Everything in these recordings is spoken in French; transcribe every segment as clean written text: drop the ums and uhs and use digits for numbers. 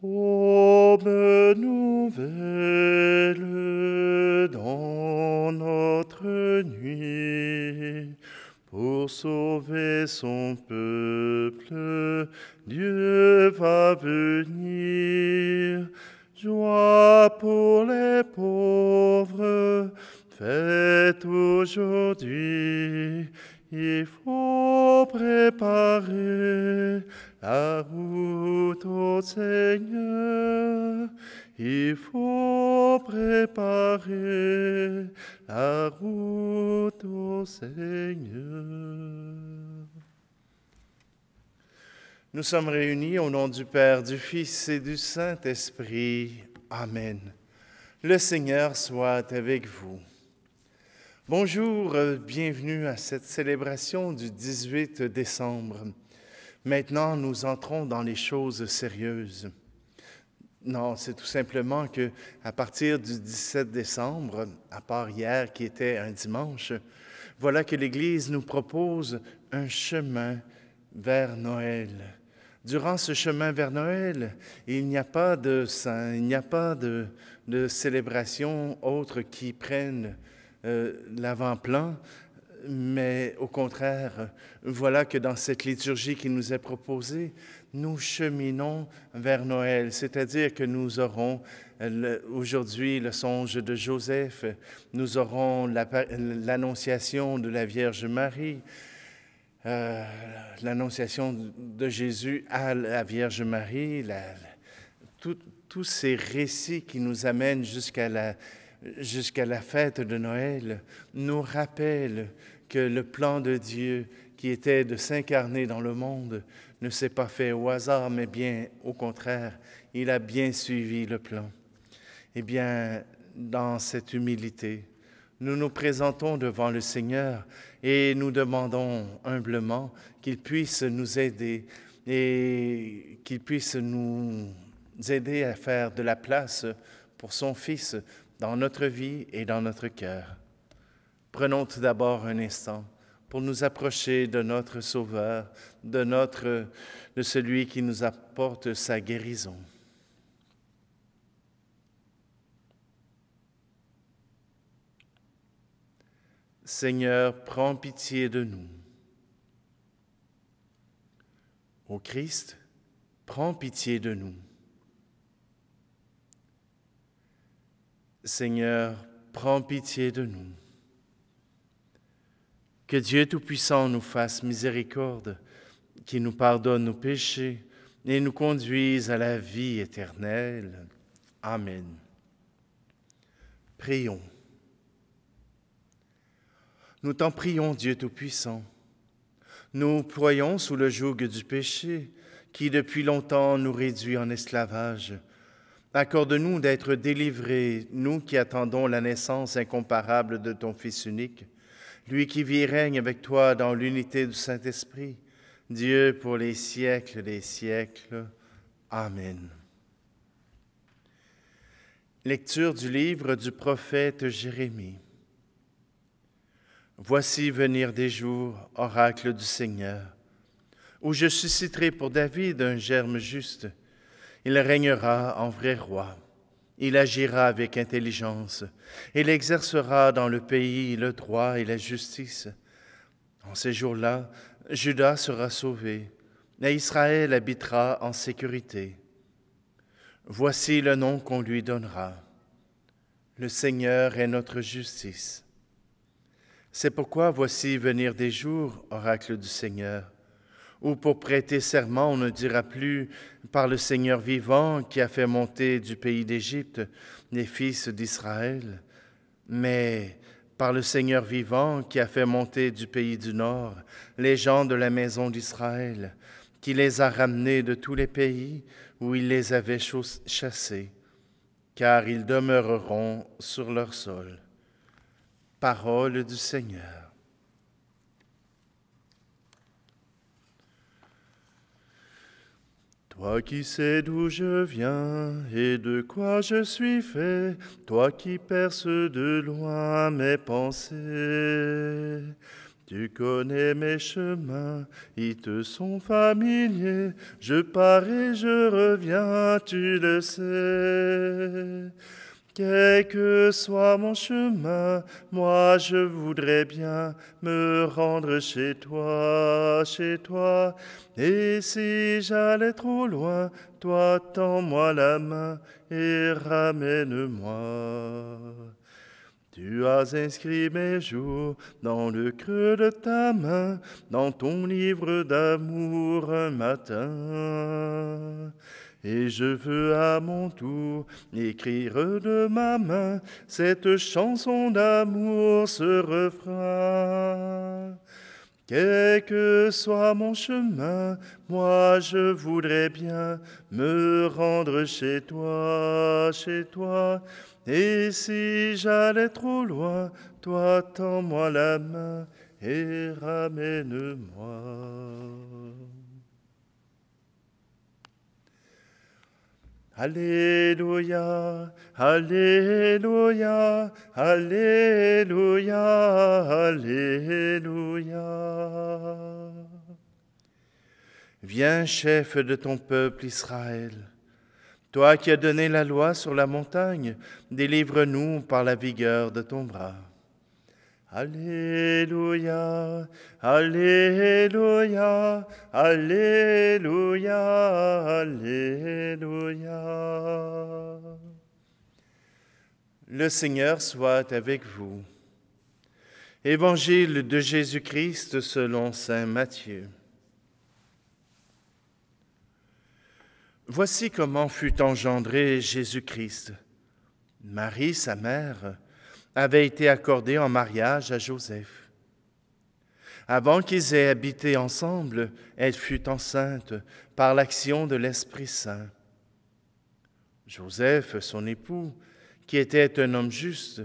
Ô bonne nouvelle dans notre nuit, pour sauver son peuple, Dieu va venir. Joie pour les pauvres, fête aujourd'hui. Il faut préparer la route au Seigneur. Il faut préparer la route au Seigneur. Nous sommes réunis au nom du Père, du Fils et du Saint-Esprit. Amen. Le Seigneur soit avec vous. Bonjour, bienvenue à cette célébration du 18 décembre. Maintenant, nous entrons dans les choses sérieuses. Non, c'est tout simplement que à partir du 17 décembre, à part hier qui était un dimanche, voilà que l'Église nous propose un chemin vers Noël. Durant ce chemin vers Noël, il n'y a pas de saints, il n'y a pas de célébration autre qui prennent l'avant-plan, mais au contraire, voilà que dans cette liturgie qui nous est proposée, nous cheminons vers Noël, c'est-à-dire que nous aurons aujourd'hui le songe de Joseph, nous aurons l'annonciation de la Vierge Marie, l'annonciation de Jésus à la Vierge Marie, tous ces récits qui nous amènent jusqu'à la fête de Noël nous rappellent que le plan de Dieu qui était de s'incarner dans le monde ne s'est pas fait au hasard, mais bien au contraire, il a bien suivi le plan. Eh bien, dans cette humilité, nous nous présentons devant le Seigneur et nous demandons humblement qu'il puisse nous aider et qu'il puisse nous aider à faire de la place pour son Fils dans notre vie et dans notre cœur. Prenons tout d'abord un instant pour nous approcher de notre Sauveur, de celui qui nous apporte sa guérison. Seigneur, prends pitié de nous. Ô Christ, prends pitié de nous. Seigneur, prends pitié de nous. Que Dieu Tout-Puissant nous fasse miséricorde, qu'il nous pardonne nos péchés et nous conduise à la vie éternelle. Amen. Prions. Nous t'en prions, Dieu Tout-Puissant. Nous ployons sous le joug du péché qui depuis longtemps nous réduit en esclavage. Accorde-nous d'être délivrés, nous qui attendons la naissance incomparable de ton Fils unique, lui qui vit et règne avec toi dans l'unité du Saint-Esprit, Dieu pour les siècles des siècles. Amen. Lecture du livre du prophète Jérémie. Voici venir des jours, oracle du Seigneur, où je susciterai pour David un germe juste. Il régnera en vrai roi. Il agira avec intelligence. Il exercera dans le pays le droit et la justice. En ces jours-là, Juda sera sauvé, et Israël habitera en sécurité. Voici le nom qu'on lui donnera. Le Seigneur est notre justice. C'est pourquoi voici venir des jours, oracle du Seigneur, où pour prêter serment, on ne dira plus par le Seigneur vivant qui a fait monter du pays d'Égypte les fils d'Israël, mais par le Seigneur vivant qui a fait monter du pays du Nord les gens de la maison d'Israël, qui les a ramenés de tous les pays où il les avait chassés, car ils demeureront sur leur sol. Parole du Seigneur. Toi qui sais d'où je viens et de quoi je suis fait, toi qui perces de loin mes pensées, Tu connais mes chemins, ils te sont familiers. Je pars et je reviens, tu le sais. Quel que soit mon chemin, moi je voudrais bien me rendre chez toi, chez toi. Et si j'allais trop loin, toi tends-moi la main et ramène-moi. Tu as inscrit mes jours dans le creux de ta main, dans ton livre d'amour un matin. Et je veux à mon tour écrire de ma main cette chanson d'amour, ce refrain. Quel que soit mon chemin, moi je voudrais bien me rendre chez toi, chez toi. Et si j'allais trop loin, toi tends-moi la main et ramène-moi. Alléluia, Alléluia, Alléluia, Alléluia. Viens, chef de ton peuple Israël, toi qui as donné la loi sur la montagne, délivre-nous par la vigueur de ton bras. Alléluia, Alléluia, Alléluia, Alléluia. Le Seigneur soit avec vous. Évangile de Jésus-Christ selon saint Matthieu. Voici comment fut engendré Jésus-Christ. Marie, sa mère, avait été accordée en mariage à Joseph. Avant qu'ils aient habité ensemble, elle fut enceinte par l'action de l'Esprit Saint. Joseph, son époux, qui était un homme juste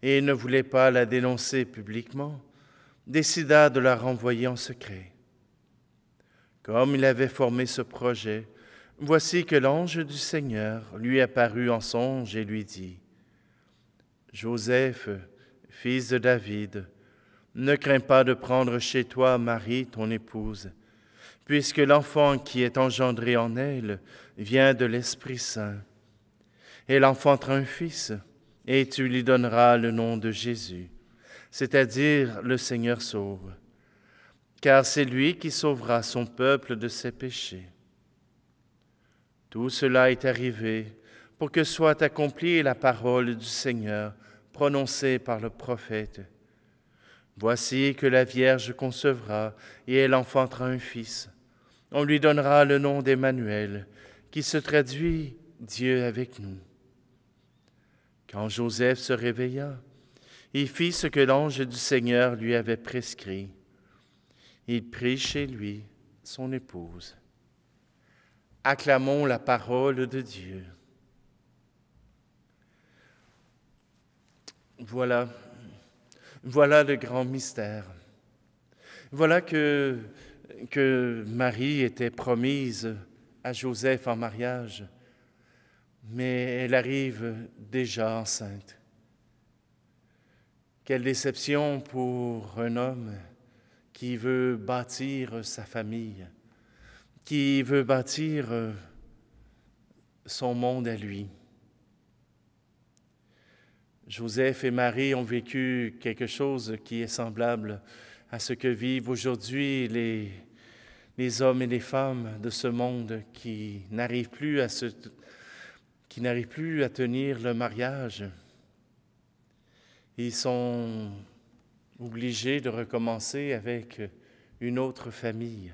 et ne voulait pas la dénoncer publiquement, décida de la renvoyer en secret. Comme il avait formé ce projet, voici que l'ange du Seigneur lui apparut en songe et lui dit : « Joseph, fils de David, ne crains pas de prendre chez toi Marie, ton épouse, puisque l'enfant qui est engendré en elle vient de l'Esprit Saint. Elle enfantera un fils, et tu lui donneras le nom de Jésus, c'est-à-dire le Seigneur sauve, car c'est lui qui sauvera son peuple de ses péchés. Tout cela est arrivé pour que soit accomplie la parole du Seigneur prononcée par le prophète. Voici que la Vierge concevra et elle enfantera un fils. On lui donnera le nom d'Emmanuel, qui se traduit Dieu avec nous. Quand Joseph se réveilla, il fit ce que l'ange du Seigneur lui avait prescrit. Il prit chez lui son épouse. Acclamons la parole de Dieu. Voilà le grand mystère. Voilà que Marie était promise à Joseph en mariage, mais elle arrive déjà enceinte. Quelle déception pour un homme qui veut bâtir sa famille, qui veut bâtir son monde à lui. Joseph et Marie ont vécu quelque chose qui est semblable à ce que vivent aujourd'hui les hommes et les femmes de ce monde qui n'arrivent plus à tenir le mariage. Ils sont obligés de recommencer avec une autre famille,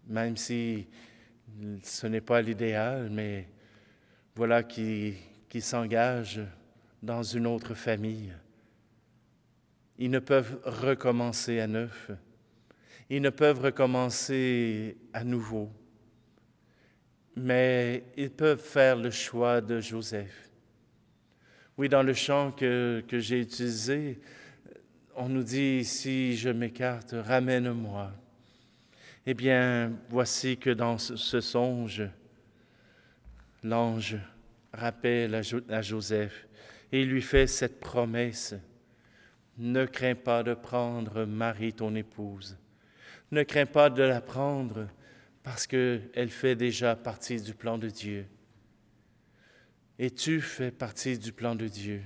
même si ce n'est pas l'idéal, mais voilà qui s'engagent dans une autre famille. Ils ne peuvent recommencer à neuf. Ils ne peuvent recommencer à nouveau. Mais ils peuvent faire le choix de Joseph. Oui, dans le chant que j'ai utilisé, on nous dit « Si je m'écarte, ramène-moi ». Eh bien, voici que dans ce songe, l'ange rappelle à Joseph et il lui fait cette promesse Ne crains pas de prendre Marie, ton épouse. Ne crains pas de la prendre parce qu'elle fait déjà partie du plan de Dieu. Et tu fais partie du plan de Dieu.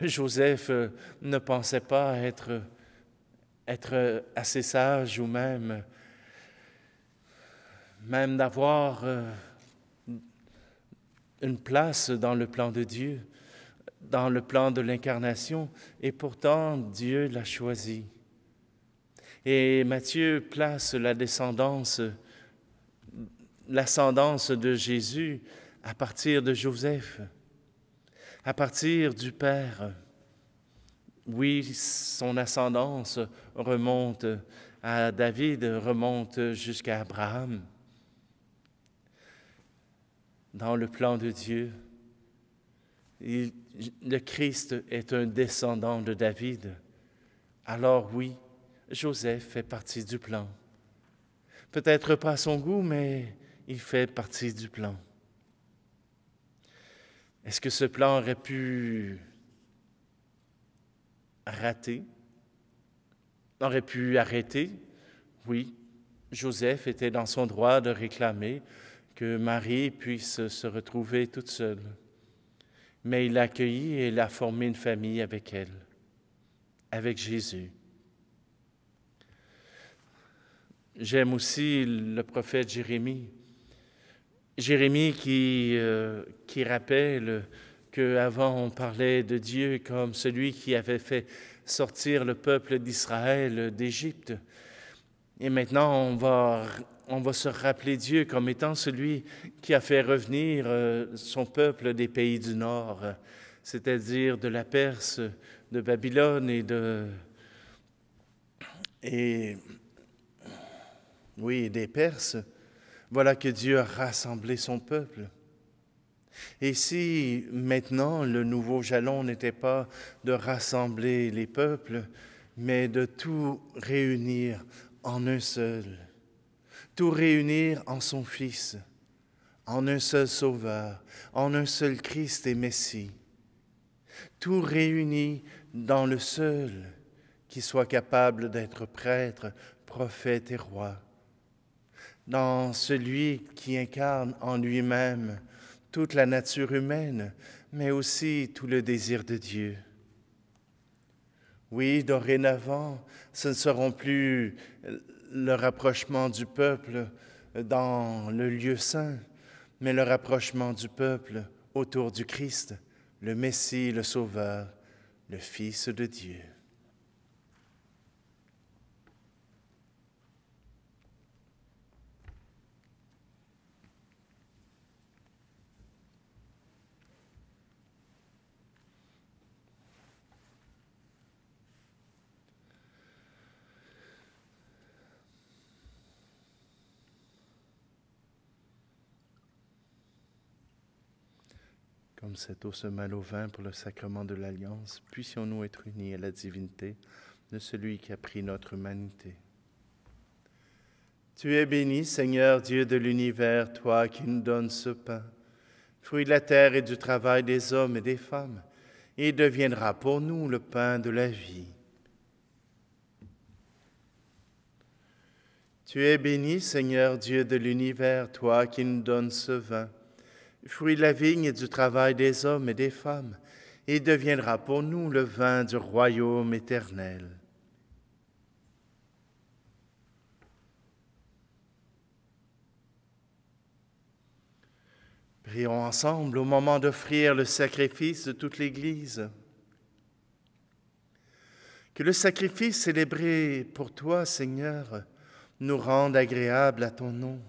Joseph ne pensait pas être assez sage ou même d'avoir une place dans le plan de Dieu, dans le plan de l'incarnation, et pourtant Dieu l'a choisi. Et Matthieu place l'ascendance de Jésus à partir de Joseph, à partir du Père. Oui, son ascendance remonte à David, remonte jusqu'à Abraham. Dans le plan de Dieu, le Christ est un descendant de David. Alors oui, Joseph fait partie du plan. Peut-être pas à son goût, mais il fait partie du plan. Est-ce que ce plan aurait pu rater? Aurait pu arrêter? Oui, Joseph était dans son droit de réclamer que Marie puisse se retrouver toute seule. Mais il l'a accueillie et il a formé une famille avec elle, avec Jésus. J'aime aussi le prophète Jérémie. Jérémie qui rappelle qu'avant on parlait de Dieu comme celui qui avait fait sortir le peuple d'Israël d'Égypte. Et maintenant on va se rappeler Dieu comme étant celui qui a fait revenir son peuple des pays du Nord, c'est-à-dire de la Perse, de Babylone et des Perses. Voilà que Dieu a rassemblé son peuple. Et si maintenant le nouveau jalon n'était pas de rassembler les peuples, mais de tout réunir en un seul, tout réunir en son Fils, en un seul Sauveur, en un seul Christ et Messie, tout réuni dans le seul qui soit capable d'être prêtre, prophète et roi, dans celui qui incarne en lui-même toute la nature humaine, mais aussi tout le désir de Dieu. Oui, dorénavant, ce ne seront plus le rapprochement du peuple dans le lieu saint, mais le rapprochement du peuple autour du Christ, le Messie, le Sauveur, le Fils de Dieu. Comme cette eau se mêle au vin pour le sacrement de l'Alliance, puissions-nous être unis à la divinité de celui qui a pris notre humanité. Tu es béni, Seigneur Dieu de l'univers, toi qui nous donnes ce pain, fruit de la terre et du travail des hommes et des femmes, et il deviendra pour nous le pain de la vie. Tu es béni, Seigneur Dieu de l'univers, toi qui nous donnes ce vin, fruit de la vigne et du travail des hommes et des femmes, et il deviendra pour nous le vin du royaume éternel. Prions ensemble au moment d'offrir le sacrifice de toute l'Église. Que le sacrifice célébré pour toi, Seigneur, nous rende agréables à ton nom.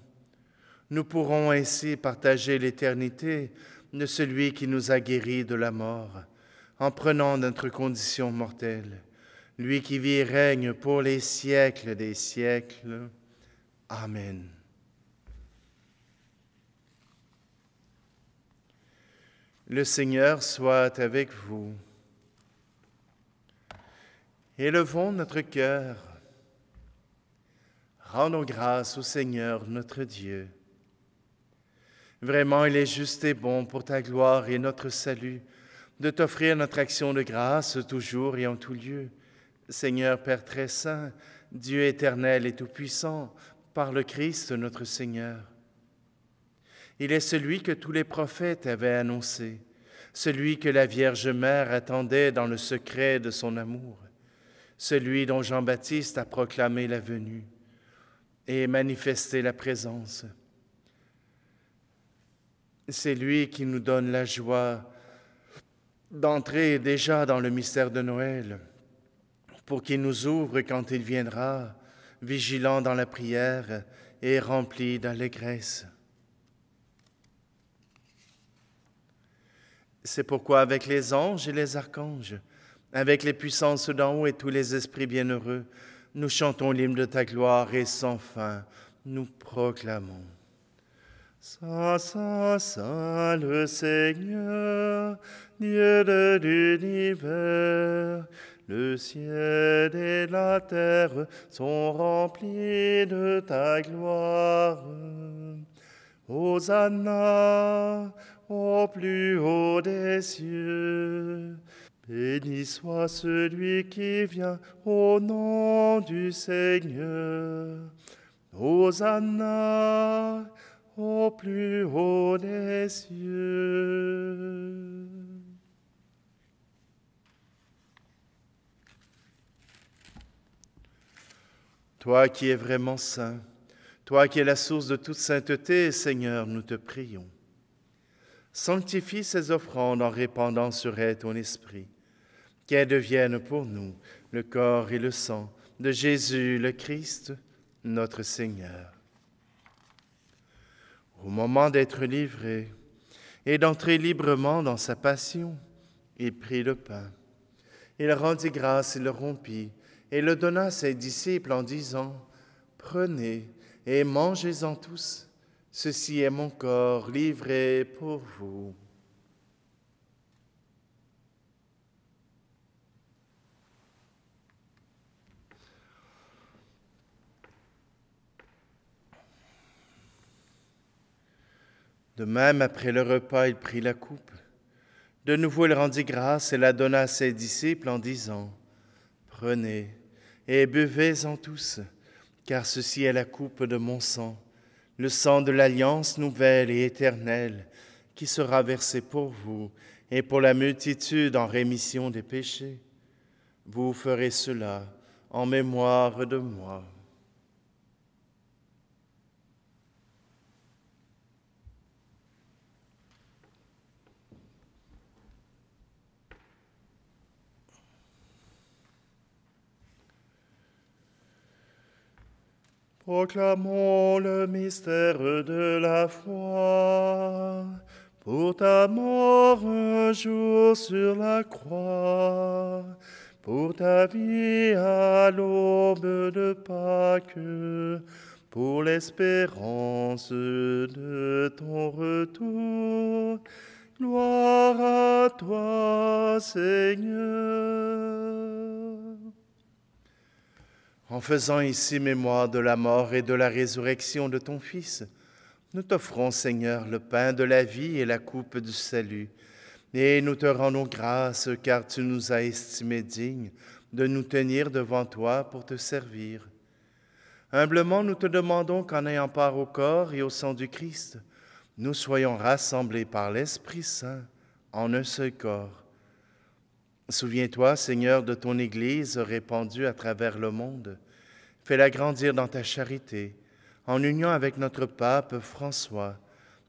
Nous pourrons ainsi partager l'éternité de celui qui nous a guéris de la mort, en prenant notre condition mortelle, lui qui vit et règne pour les siècles des siècles. Amen. Le Seigneur soit avec vous. Élevons notre cœur. Rendons grâce au Seigneur notre Dieu. Vraiment, il est juste et bon pour ta gloire et notre salut de t'offrir notre action de grâce toujours et en tout lieu. Seigneur Père très saint, Dieu éternel et tout-puissant, par le Christ notre Seigneur. Il est celui que tous les prophètes avaient annoncé, celui que la Vierge Mère attendait dans le secret de son amour, celui dont Jean-Baptiste a proclamé la venue et manifesté la présence. C'est lui qui nous donne la joie d'entrer déjà dans le mystère de Noël, pour qu'il nous ouvre quand il viendra, vigilant dans la prière et rempli d'allégresse. C'est pourquoi avec les anges et les archanges, avec les puissances d'en haut et tous les esprits bienheureux, nous chantons l'hymne de ta gloire et sans fin, nous proclamons. Saint, Saint, Saint le Seigneur, Dieu de l'univers, le ciel et la terre sont remplis de ta gloire. Hosanna au plus haut des cieux. Béni soit celui qui vient au nom du Seigneur. Hosanna au plus haut des cieux. Toi qui es vraiment saint, toi qui es la source de toute sainteté, Seigneur, nous te prions. Sanctifie ces offrandes en répandant sur elles ton esprit, qu'elles deviennent pour nous le corps et le sang de Jésus le Christ, notre Seigneur. Au moment d'être livré et d'entrer librement dans sa passion, il prit le pain. Il rendit grâce et le rompit et le donna à ses disciples en disant « Prenez et mangez-en tous. Ceci est mon corps livré pour vous. » De même, après le repas, il prit la coupe. De nouveau, il rendit grâce et la donna à ses disciples en disant « Prenez et buvez-en tous, car ceci est la coupe de mon sang, le sang de l'alliance nouvelle et éternelle, qui sera versé pour vous et pour la multitude en rémission des péchés. Vous ferez cela en mémoire de moi. » Proclamons le mystère de la foi. Pour ta mort un jour sur la croix, pour ta vie à l'aube de Pâques, pour l'espérance de ton retour. Gloire à toi, Seigneur. En faisant ici mémoire de la mort et de la résurrection de ton Fils, nous t'offrons, Seigneur, le pain de la vie et la coupe du salut, et nous te rendons grâce car tu nous as estimés dignes de nous tenir devant toi pour te servir. Humblement, nous te demandons qu'en ayant part au corps et au sang du Christ, nous soyons rassemblés par l'Esprit Saint en un seul corps. Souviens-toi, Seigneur, de ton Église répandue à travers le monde. Fais-la grandir dans ta charité, en union avec notre pape François,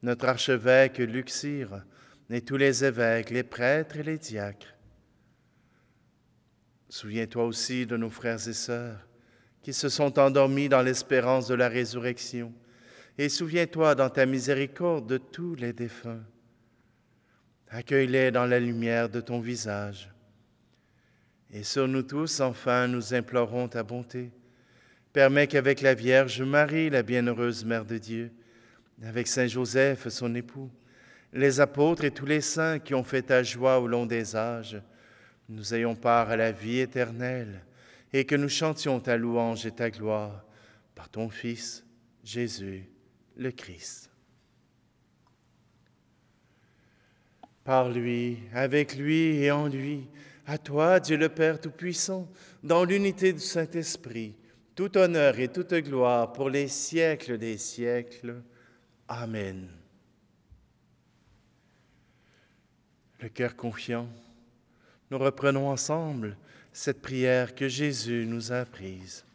notre archevêque Luxire, et tous les évêques, les prêtres et les diacres. Souviens-toi aussi de nos frères et sœurs qui se sont endormis dans l'espérance de la résurrection, et souviens-toi dans ta miséricorde de tous les défunts. Accueille-les dans la lumière de ton visage. Et sur nous tous, enfin, nous implorons ta bonté. Permets qu'avec la Vierge Marie, la bienheureuse Mère de Dieu, avec Saint Joseph, son époux, les apôtres et tous les saints qui ont fait ta joie au long des âges, nous ayons part à la vie éternelle et que nous chantions ta louange et ta gloire par ton Fils, Jésus, le Christ. Par lui, avec lui et en lui, à toi, Dieu le Père Tout-Puissant, dans l'unité du Saint-Esprit, tout honneur et toute gloire pour les siècles des siècles. Amen. Le cœur confiant, nous reprenons ensemble cette prière que Jésus nous a apprise.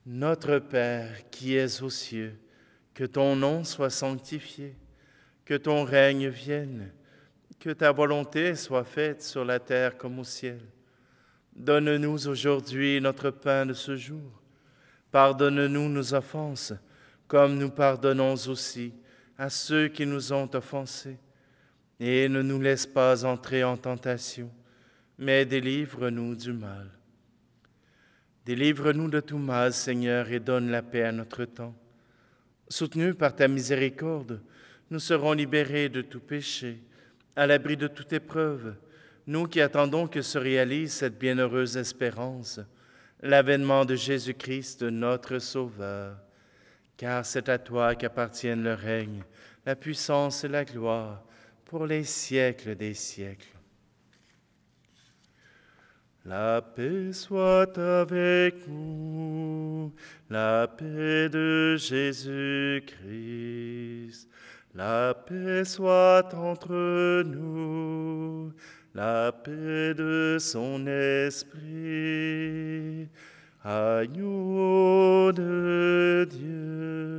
Notre Père qui es aux cieux, que ton nom soit sanctifié, que ton règne vienne, que ta volonté soit faite sur la terre comme au ciel. Donne-nous aujourd'hui notre pain de ce jour. Pardonne-nous nos offenses, comme nous pardonnons aussi à ceux qui nous ont offensés. Et ne nous laisse pas entrer en tentation, mais délivre-nous du mal. Délivre-nous de tout mal, Seigneur, et donne la paix à notre temps. Soutenus par ta miséricorde, nous serons libérés de tout péché, à l'abri de toute épreuve, nous qui attendons que se réalise cette bienheureuse espérance, l'avènement de Jésus-Christ, notre Sauveur. Car c'est à toi qu'appartiennent le règne, la puissance et la gloire, pour les siècles des siècles. La paix soit avec vous, la paix de Jésus-Christ. La paix soit entre nous, la paix de son esprit. Agneau de Dieu,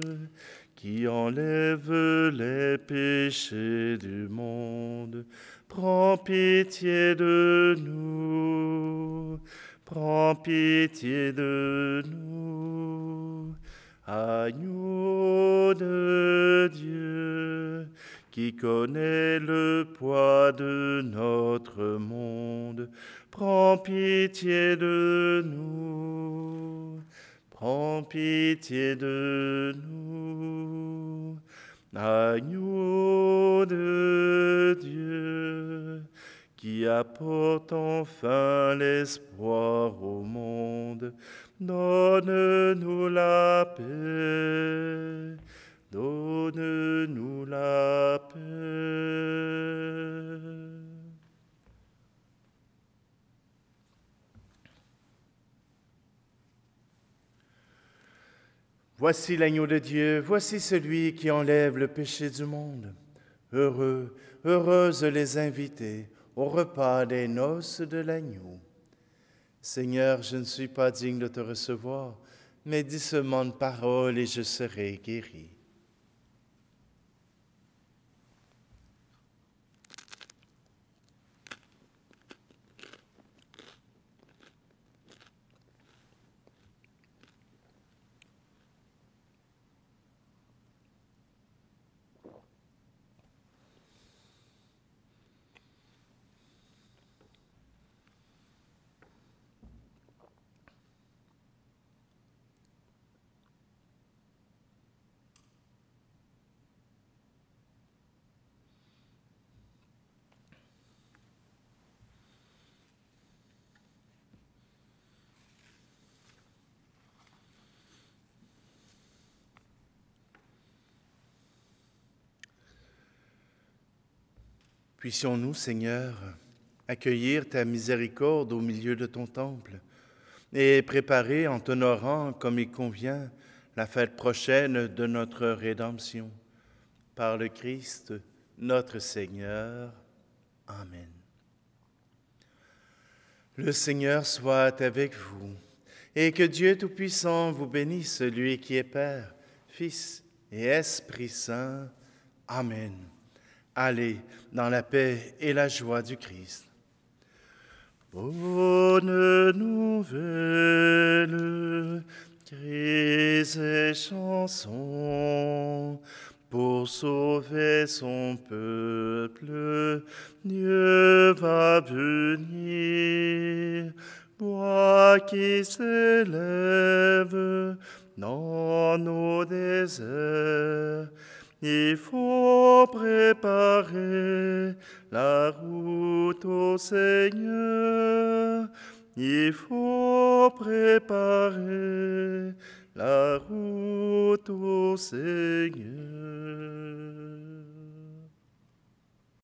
qui enlève les péchés du monde, prends pitié de nous, prends pitié de nous. Agneau de Dieu, qui connaît le poids de notre monde, prends pitié de nous, prends pitié de nous. Agneau de Dieu, qui apporte enfin l'espoir au monde, donne-nous la paix, donne-nous la paix. Voici l'agneau de Dieu, voici celui qui enlève le péché du monde. Heureux, heureuses les invités au repas des noces de l'agneau. Seigneur, je ne suis pas digne de te recevoir, mais dis seulement une parole et je serai guéri. Puissions-nous, Seigneur, accueillir ta miséricorde au milieu de ton temple et préparer en t'honorant comme il convient la fête prochaine de notre rédemption. Par le Christ, notre Seigneur. Amen. Le Seigneur soit avec vous et que Dieu Tout-Puissant vous bénisse, lui qui est Père, Fils et Esprit Saint. Amen. Allez dans la paix et la joie du Christ. Bonne nouvelle, cris et chansons, pour sauver son peuple, Dieu va venir. Voix qui s'élève dans nos déserts, il faut préparer la route au Seigneur. Il faut préparer la route au Seigneur.